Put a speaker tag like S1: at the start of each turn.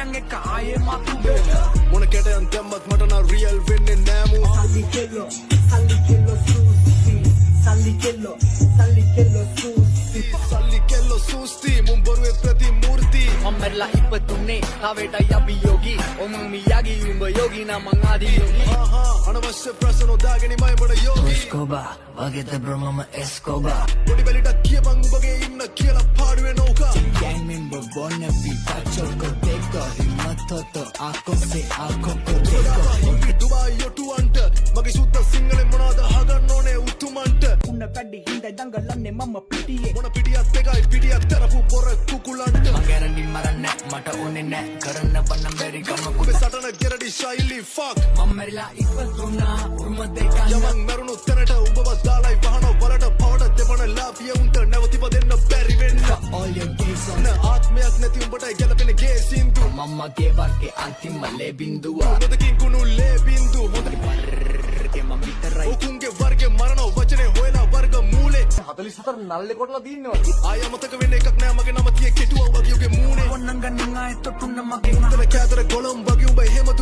S1: කැටයන් එක ආයේ මතු වෙන
S2: මොන කැටයන් දැම්මත් මට නම් රියල් වෙන්නේ නෑ මූ
S3: Salli kello susi Salli kello susi
S2: සල්ලි කෙල්ලෝ සූස්ති මුන් බොරුවේ ප්‍රතිමූර්ති
S1: මම්මරලා ඉපතුනේ තාවේටයි අභියෝගී ඔම මියාගී උඹ යෝගී නම් මං ආදී යෝගී
S2: අනවශ්‍ය ප්‍රශ්න දාගෙනමයි මට යෝගී
S1: Escobar වගේද බ්‍රෝ මම Escobar
S2: පොඩි බැලිට කියපන් උඹගේ ඉන්න කියලා පාඩුවේ නෝකා
S1: gang member bona vida choco teco himatoto ako se ako kodeko
S2: Dubai යොටුවන්ට මගේ සුත්ත සිංහලෙන් මොනවද අහගන්න ඕනේ උතුමන්ට
S3: උන්න පැඩි හින්ද දඟලන්නේ මම පිටියේ
S2: මොන පිටියක් එකයි පිටියක් තරපු පොර කුකුලන්ට
S1: මගරනි මරන්නේ මට ඕනේ නෑ කරන්න බන්න බැරි කම
S2: ඔබේ සටන ගෙරඩි ශෛලී ෆක්
S1: මම්මරලා ඉපතුනා උරුම දෙකන්න
S2: යමන් මරුණු තැනට උඹව දාලයි වහනෝ වලට පවට දෙපන ලාපිය උන්ට නැවතිප දෙන්න බැරි වෙන්න
S1: all your gays on
S2: ආත්මයක් නැති උඹට ගැලපෙන ගේ සින්දු
S1: මම්මගේ වර්ගේ අන්තිම ලේ බින්දුව
S2: නොදකින් කුණු ලේ බින්දු හොඳ
S1: වර්ගේ මම විතරයි
S2: ඔකුන්ගේ වර්ගේ මරණ වචනේ හොයලා වර්ග මූලේ
S4: 44 නල්ලේ කොටලා දින්නවා
S2: ආය අමතක වෙන්න එකක් නෑ මගේ නම තියේ කෙටුවා වගේ උගේ මූනේ
S1: ඔන්නංගනින් ආයෙත් තුන්න මගේ
S2: උන්තර කෑදර ගොළම් වගේ උඹ එහෙම